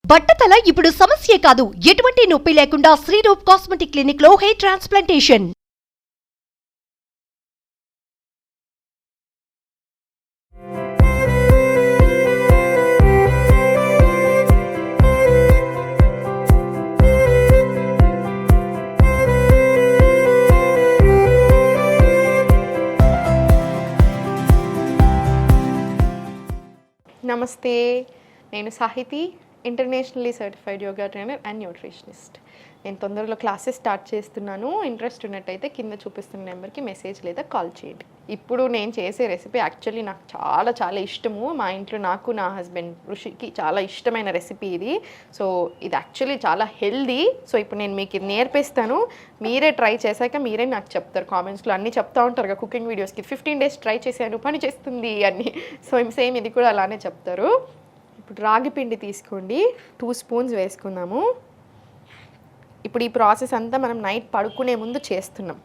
బట్టతల ఇప్పుడు సమస్యే కాదు, ఎటువంటి నొప్పి లేకుండా శ్రీరూప్ కాస్మెటిక్ క్లినిక్ లో హెయిర్ ట్రాన్స్ప్లాంటేషన్. నమస్తే, నేను Sahithi, internationally certified yoga trainer and nutritionist. నేను తొందరలో క్లాసెస్ స్టార్ట్ చేస్తున్నాను. ఇంట్రెస్ట్ ఉన్నట్టయితే కింద చూపిస్తున్న నెంబర్కి మెసేజ్ లేదా కాల్ చేయండి. ఇప్పుడు నేను చేసే రెసిపీ యాక్చువల్లీ నాకు చాలా చాలా ఇష్టము. మా ఇంట్లో నాకు, నా హస్బెండ్ ఋషికి చాలా ఇష్టమైన రెసిపీ ఇది. సో ఇది యాక్చువల్లీ చాలా హెల్దీ. సో ఇప్పుడు నేను మీకు ఇది నేర్పిస్తాను. మీరే ట్రై చేశాక మీరే నాకు చెప్తారు. కామెంట్స్లో అన్నీ చెప్తా ఉంటారు కదా కుకింగ్ వీడియోస్కి, 15 days ట్రై చేశాను, పని చేస్తుంది అన్నీ. సో సేమ్ ఇది కూడా అలానే చెప్తారు. ఇప్పుడు రాగి పిండి తీసుకోండి, 2 spoons వేసుకుందాము. ఇప్పుడు ఈ ప్రాసెస్ అంతా మనం నైట్ పడుకునే ముందు చేస్తున్నాం,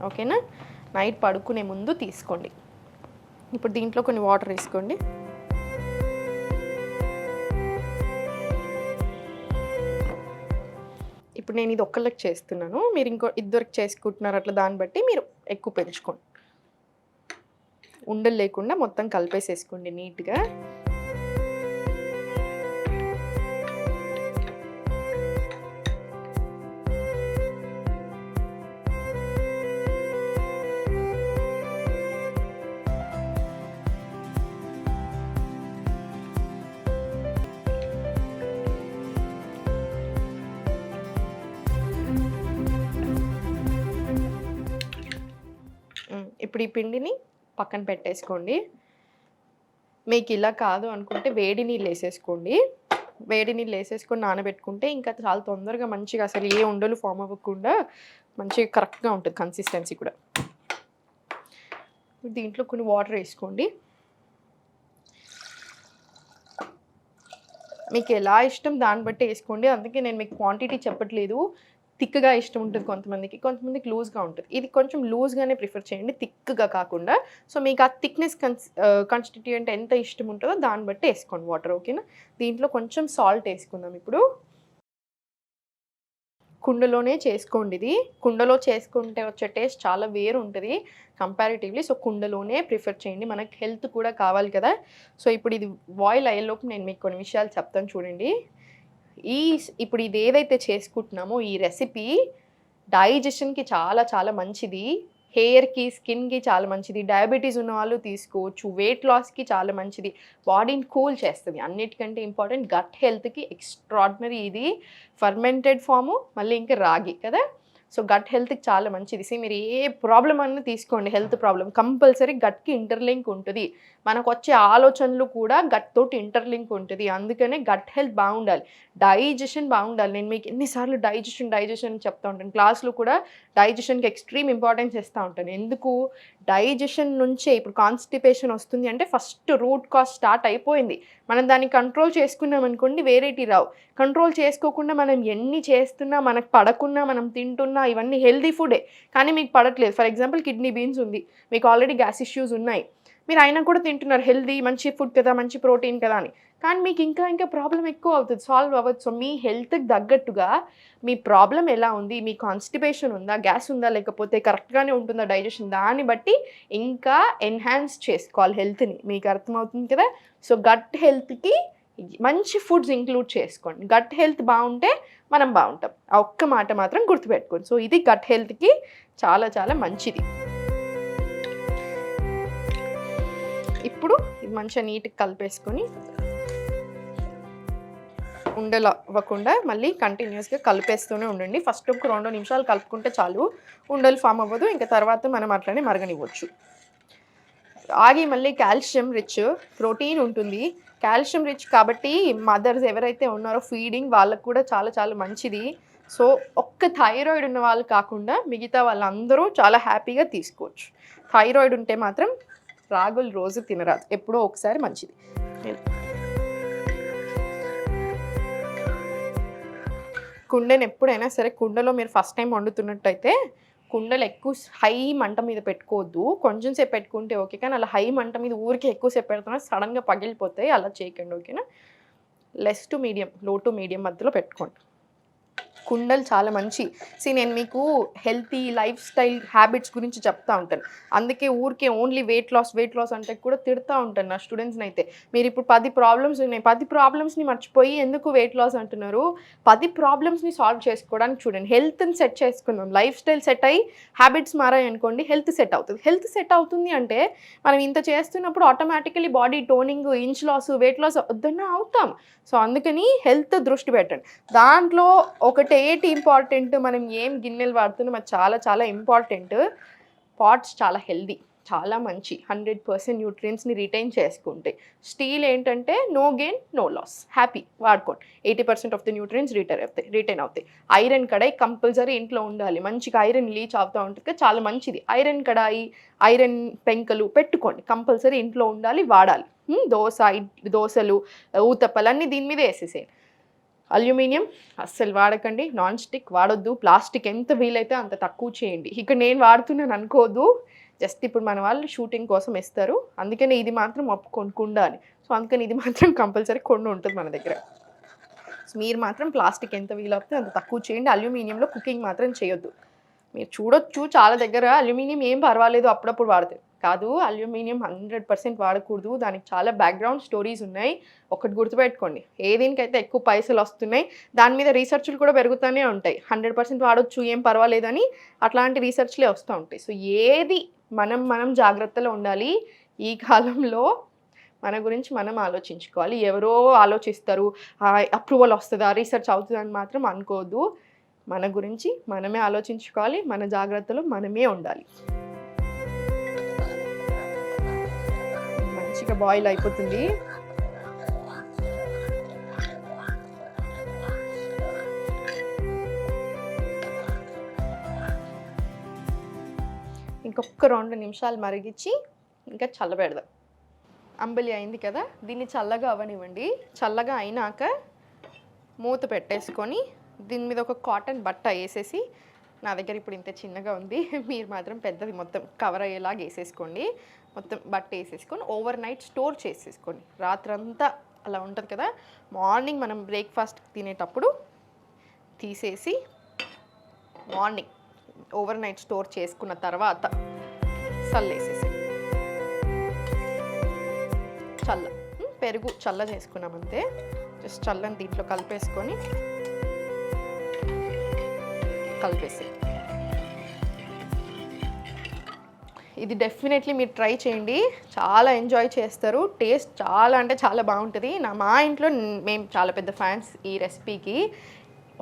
ఓకేనా? నైట్ పడుకునే ముందు తీసుకోండి. ఇప్పుడు దీంట్లో కొన్ని వాటర్ వేసుకోండి. ఇప్పుడు నేను ఇది ఒక్కళ్ళకి చేస్తున్నాను, మీరు ఇంకో ఇద్దరికి చేసుకుంటున్నారు, అట్లా దాన్ని బట్టి మీరు ఎక్కువ పెంచుకోండి. ఉండలు లేకుండా మొత్తం కలిపేసేసుకోండి నీట్గా. ఇప్పుడు ఈ పిండిని పక్కన పెట్టేసుకోండి. మీకు ఇలా కాదు అనుకుంటే వేడి నీళ్ళు వేసేసుకోండి. వేడి నీళ్ళు వేసేసుకొని నానబెట్టుకుంటే ఇంకా చాలా తొందరగా మంచిగా అసలు ఏ ఉండలు ఫామ్ అవ్వకుండా మంచిగా కరెక్ట్గా ఉంటుంది కన్సిస్టెన్సీ కూడా. దీంట్లో కొన్ని వాటర్ వేసుకోండి. మీకు ఎలా ఇష్టం దాన్ని బట్టి వేసుకోండి. అందుకే నేను మీకు క్వాంటిటీ చెప్పట్లేదు. థిక్గా ఇష్టం ఉంటుంది కొంతమందికి లూజ్గా ఉంటుంది. ఇది కొంచెం లూజ్గానే ప్రిఫర్ చేయండి, థిక్గా కాకుండా. సో మీకు ఆ థిక్నెస్ కాన్స్టిట్యూయెంట్ ఎంత ఇష్టం ఉంటుందో దాన్ని బట్టి వేసుకోండి వాటర్, ఓకేనా? దీంట్లో కొంచెం సాల్ట్ వేసుకుందాం. ఇప్పుడు కుండలోనే చేసుకోండి. ఇది కుండలో చేసుకుంటే వచ్చే టేస్ట్ చాలా వేరు ఉంటుంది కంపారిటివ్లీ. సో కుండలోనే ప్రిఫర్ చేయండి, మనకి హెల్త్ కూడా కావాలి కదా. సో ఇప్పుడు ఇది బాయిల్ అయ్యేలోపు నేను మీకు కొన్ని విషయాలు చెప్తాను చూడండి. ఇప్పుడు ఇది ఏదైతే చేసుకుంటున్నామో ఈ రెసిపీ డైజెషన్కి చాలా చాలా మంచిది, హెయిర్కి, స్కిన్కి చాలా మంచిది, డయాబెటీస్ ఉన్న వాళ్ళు తీసుకోవచ్చు, వెయిట్ లాస్కి చాలా మంచిది, బాడీని కూల్ చేస్తుంది. అన్నిటికంటే ఇంపార్టెంట్ గట్ హెల్త్కి ఎక్స్ట్రాడినరీ. ఇది ఫర్మెంటెడ్ ఫాము, మళ్ళీ ఇంకా రాగి కదా. సో గట్ హెల్త్కి చాలా మంచిది. మీరు ఏ ప్రాబ్లం అన్నా తీసుకోండి, హెల్త్ ప్రాబ్లం కంపల్సరీ గట్కి ఇంటర్లింక్ ఉంటుంది. మనకు వచ్చే ఆలోచనలు కూడా గట్ తోటి ఇంటర్లింక్ ఉంటుంది. అందుకనే గట్ హెల్త్ బాగుండాలి, డైజెషన్ బాగుండాలి. నేను మీకు ఎన్నిసార్లు డైజెషన్ చెప్తూ ఉంటాను. క్లాస్లో కూడా డైజెషన్కి ఎక్స్ట్రీమ్ ఇంపార్టెన్స్ ఇస్తూ ఉంటాను. ఎందుకు? డైజెషన్ నుంచే ఇప్పుడు కాన్స్టిపేషన్ వస్తుంది అంటే ఫస్ట్ రూట్ కాజ్ స్టార్ట్ అయిపోయింది. మనం దాన్ని కంట్రోల్ చేసుకున్నాం అనుకోండి, వేరేటి రావు. కంట్రోల్ చేసుకోకుండా మనం ఎన్ని చేస్తున్నా, మనకు పడకున్నా, మనం తింటున్నా, ఇవన్నీ హెల్దీ ఫుడే కానీ మీకు పడట్లేదు. ఫర్ ఎగ్జాంపుల్ కిడ్నీ బీన్స్ ఉంది, మీకు ఆల్రెడీ గ్యాస్ ఇష్యూస్ ఉన్నాయి, మీరు అయినా కూడా తింటున్నారు, హెల్దీ మంచి ఫుడ్ కదా, మంచి ప్రోటీన్ కదా అని. కానీ మీకు ఇంకా ప్రాబ్లం ఎక్కువ అవుతుంది, సాల్వ్ అవ్వదు. సో మీ హెల్త్కి తగ్గట్టుగా మీ ప్రాబ్లం ఎలా ఉంది, మీ కాన్స్టిపేషన్ ఉందా, గ్యాస్ ఉందా, లేకపోతే కరెక్ట్గానే ఉంటుందా డైజెషన్, దాన్ని బట్టి ఇంకా ఎన్హాన్స్ చేసుకోవాలి హెల్త్ని. మీకు అర్థమవుతుంది కదా. సో గట్ హెల్త్కి మంచి ఫుడ్స్ ఇంక్లూడ్ చేసుకోండి. గట్ హెల్త్ బాగుంటే మనం బాగుంటాం. ఆ ఒక్క మాట మాత్రం గుర్తుపెట్టుకోండి. సో ఇది గట్ హెల్త్కి చాలా చాలా మంచిది. ఇప్పుడు ఇది మంచిగా నీట్గా కలిపేసుకొని ఉండలు అవ్వకుండా మళ్ళీ కంటిన్యూస్గా కలిపేస్తూనే ఉండండి. ఫస్ట్ ఒక 2 నిమిషాలు కలుపుకుంటే చాలు, ఉండలు ఫామ్ అవ్వదు. ఇంకా తర్వాత మనం అట్లనే మరగనివ్వచ్చు. రాగి మళ్ళీ కాల్షియం రిచ్, ప్రోటీన్ ఉంటుంది, కాల్షియం రిచ్ కాబట్టి మదర్స్ ఎవరైతే ఉన్నారో ఫీడింగ్ వాళ్ళకు కూడా చాలా చాలా మంచిది. సో ఒక్క థైరాయిడ్ ఉన్న వాళ్ళు కాకుండా మిగతా వాళ్ళందరూ చాలా హ్యాపీగా తీసుకోవచ్చు. థైరాయిడ్ ఉంటే మాత్రం రాగులు రోజు తినరాదు, ఎప్పుడో ఒకసారి మంచిది. కుండను ఎప్పుడైనా సరే, కుండలో మీరు ఫస్ట్ టైం వండుతున్నట్టయితే కుండలు ఎక్కువ హై మంట మీద పెట్టుకోవద్దు. కొంచెం సేపు పెట్టుకుంటే ఓకే, కానీ అలా హై మంట మీద ఊరికే ఎక్కువసేపు పెడుతున్నా సడన్గా పగిలిపోతాయి, అలా చేయకండి, ఓకేనా? లెస్ టు మీడియం, లో టు మీడియం మధ్యలో పెట్టుకోండి. కుండలు చాలా మంచి. నేను మీకు హెల్తీ లైఫ్ స్టైల్ హ్యాబిట్స్ గురించి చెప్తా ఉంటాను. అందుకే ఊరికే ఓన్లీ వెయిట్ లాస్ అంటే కూడా తిడతా ఉంటాను నా స్టూడెంట్స్ని అయితే. మీరు ఇప్పుడు 10 ప్రాబ్లమ్స్ ఉన్నాయి, 10 ప్రాబ్లమ్స్ని మర్చిపోయి ఎందుకు వెయిట్ లాస్ అంటున్నారు? 10 ప్రాబ్లమ్స్ని సాల్వ్ చేసుకోవడానికి చూడండి. హెల్త్ని సెట్ చేసుకుందాం. లైఫ్ స్టైల్ సెట్ అయ్యి హ్యాబిట్స్ మారాయి అనుకోండి, హెల్త్ సెట్ అవుతుంది. హెల్త్ సెట్ అవుతుంది అంటే మనం ఇంత చేస్తున్నప్పుడు automatically body toning, inch loss, weight loss వద్దన్నా అవుతాం. సో అందుకని హెల్త్ దృష్టి పెట్టండి. దాంట్లో ఒకటేటి ఇంపార్టెంట్, మనం ఏం గిన్నెలు వాడుతున్నాం అది చాలా చాలా ఇంపార్టెంట్. పాట్స్ చాలా హెల్దీ, చాలా మంచి, 100% న్యూట్రియంట్స్ని రిటైన్ చేసుకుంటాయి. స్టీల్ ఏంటంటే no gain no loss, happy వాడుకోండి. 80% ఆఫ్ ది న్యూట్రియంట్స్ రిటైన్ అవుతాయి. ఐరన్ కడాయి కంపల్సరీ ఇంట్లో ఉండాలి. మంచిగా ఐరన్ లీచ్ అవుతూ ఉంటుంది, చాలా మంచిది. ఐరన్ కడాయి, ఐరన్ పెంకలు పెట్టుకోండి, కంపల్సరీ ఇంట్లో ఉండాలి, వాడాలి. దోశలు, ఊతప్పలు అన్నీ దీని మీద వేసేసేయండి. అల్యూమినియం అస్సలు వాడకండి, నాన్ స్టిక్ వాడొద్దు, ప్లాస్టిక్ ఎంత వీలైతే అంత తక్కువ చేయండి. ఇక్కడ నేను వాడుతున్నాను అనుకోదు, జస్ట్ ఇప్పుడు మన వాళ్ళు షూటింగ్ కోసం ఇస్తారు, అందుకని ఇది మాత్రం కుండ అని. సో అందుకని ఇది మాత్రం కంపల్సరీ కొండ ఉంటుంది మన దగ్గర. సో మీరు మాత్రం ప్లాస్టిక్ ఎంత వీలవుతే అంత తక్కువ చేయండి. అల్యూమినియంలో కుకింగ్ మాత్రం చేయొద్దు. మీరు చూడొచ్చు చాలా దగ్గర అల్యూమినియం ఏం పర్వాలేదు అప్పుడప్పుడు వాడతారు, కాదు అల్యూమినియం 100% వాడకూడదు. దానికి చాలా బ్యాక్గ్రౌండ్ స్టోరీస్ ఉన్నాయి. ఒకటి గుర్తుపెట్టుకోండి, ఏదేనికైతే ఎక్కువ పైసలు వస్తున్నాయి దాని మీద రీసెర్చ్లు కూడా పెరుగుతూనే ఉంటాయి. 100% వాడొచ్చు ఏం పర్వాలేదని అట్లాంటి రీసెర్చ్లే వస్తూ ఉంటాయి. సో ఏది మనం జాగ్రత్తలో ఉండాలి. ఈ కాలంలో మన గురించి మనం ఆలోచించుకోవాలి. ఎవరో ఆలోచిస్తారు, అప్రూవల్ వస్తుందా, రీసెర్చ్ అవుతుందని మాత్రం అనుకోవద్దు. మన గురించి మనమే ఆలోచించుకోవాలి, మన జాగ్రత్తలో మనమే ఉండాలి. మంచిగా బాయిల్ అయిపోతుంది. ఇంకొక 2 నిమిషాలు మరిగించి ఇంకా చల్లబెడదాం. అంబలి అయింది కదా, దీన్ని చల్లగా అవ్వనివ్వండి. చల్లగా అయినాక మూత పెట్టేసుకొని దీని మీద ఒక కాటన్ బట్ట వేసేసి, నా దగ్గర ఇప్పుడు ఇంత చిన్నగా ఉంది, మీరు మాత్రం పెద్దది మొత్తం కవర్ అయ్యేలాగా వేసేసుకోండి. మొత్తం బట్ట వేసేసుకొని ఓవర్ నైట్ స్టోర్ చేసేసుకోండి. రాత్రంతా అలా ఉంటుంది కదా, మార్నింగ్ మనం బ్రేక్ఫాస్ట్ తినేటప్పుడు తీసేసి మార్నింగ్ ఓవర్ నైట్ స్టోర్ చేసుకున్న తర్వాత చల్లేసేసి, పెరుగు చల్ల చేసుకున్నామంతే. జస్ట్ చల్లని దీంట్లో కలిపేసి ఇది డెఫినెట్లీ మీరు ట్రై చేయండి, చాలా ఎంజాయ్ చేస్తారు. టేస్ట్ చాలా అంటే చాలా బాగుంటుంది. మా ఇంట్లో మేము చాలా పెద్ద ఫ్యాన్స్ ఈ రెసిపీకి.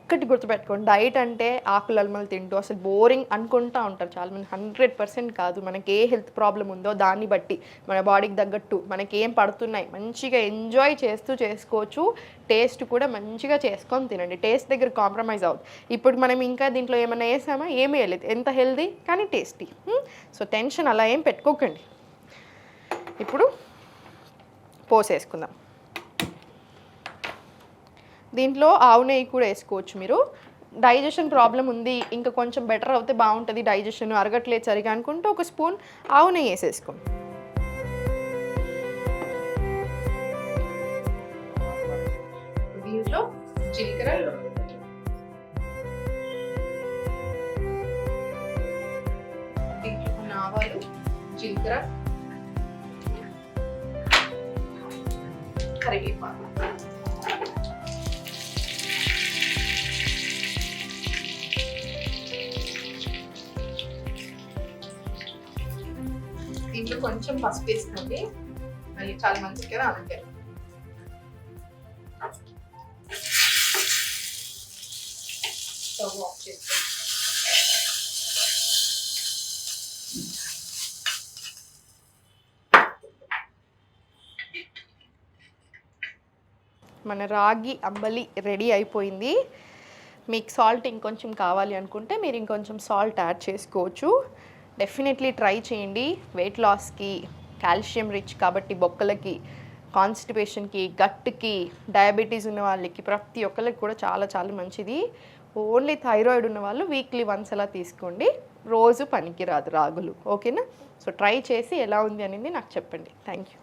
ఒక్కటి గుర్తుపెట్టుకోండి, డైట్ అంటే ఆకులు అల్మలు తింటూ అసలు బోరింగ్ అనుకుంటూ ఉంటారు చాలామంది. 100% కాదు. మనకి ఏ హెల్త్ ప్రాబ్లం ఉందో దాన్ని బట్టి మన బాడీకి తగ్గట్టు మనకి ఏం పడుతున్నాయి మంచిగా ఎంజాయ్ చేస్తూ చేసుకోవచ్చు. టేస్ట్ కూడా మంచిగా చేసుకొని తినండి. టేస్ట్ దగ్గర కాంప్రమైజ్ అవ్వదు. ఇప్పుడు మనం ఇంకా దీంట్లో ఏమైనా వేసామా, ఏమీ వేయలేదు, ఎంత హెల్దీ కానీ టేస్టీ. సో టెన్షన్ అలా ఏం పెట్టుకోకండి. ఇప్పుడు పోసేసుకుందాం. దీంట్లో ఆవు నెయ్యి కూడా వేసుకోవచ్చు మీరు. డైజెషన్ ప్రాబ్లం ఉంది, ఇంకా కొంచెం బెటర్ అవుతే బాగుంటుంది, డైజెషన్ అరగట్లేదు సరిగా అనుకుంటే ఒక స్పూన్ ఆవు నెయ్యి వేసేసుకోండి. దీంట్లో జీలకర్ర, దీంట్లో ఆవాలు, జీలకర్ర, కరివేపాకు, దీంట్లో కొంచెం పసుపు వేసుకోండి, మళ్ళీ చాలా మంచిది కదా అందుకే. స్టవ్ ఆఫ్ చేసుకోండి. మన రాగి అంబలి రెడీ అయిపోయింది. మీకు సాల్ట్ ఇంకొంచెం కావాలి అనుకుంటే మీరు ఇంకొంచెం సాల్ట్ యాడ్ చేసుకోవచ్చు. డెఫినెట్లీ ట్రై చేయండి. వెయిట్ లాస్కి, కాల్షియం రిచ్ కాబట్టి బొక్కలకి, కాన్స్టిపేషన్కి, గట్కి, డయాబెటీస్ ఉన్న వాళ్ళకి, ప్రతి ఒక్కరికి కూడా చాలా చాలా మంచిది. ఓన్లీ థైరాయిడ్ ఉన్న వాళ్ళు వీక్లీ వన్స్ అలా తీసుకోండి, రోజు పనికిరాదు రాగులు. ఓకేనా? సో ట్రై చేసి ఎలా ఉంది అనేది నాకు చెప్పండి. Thank you.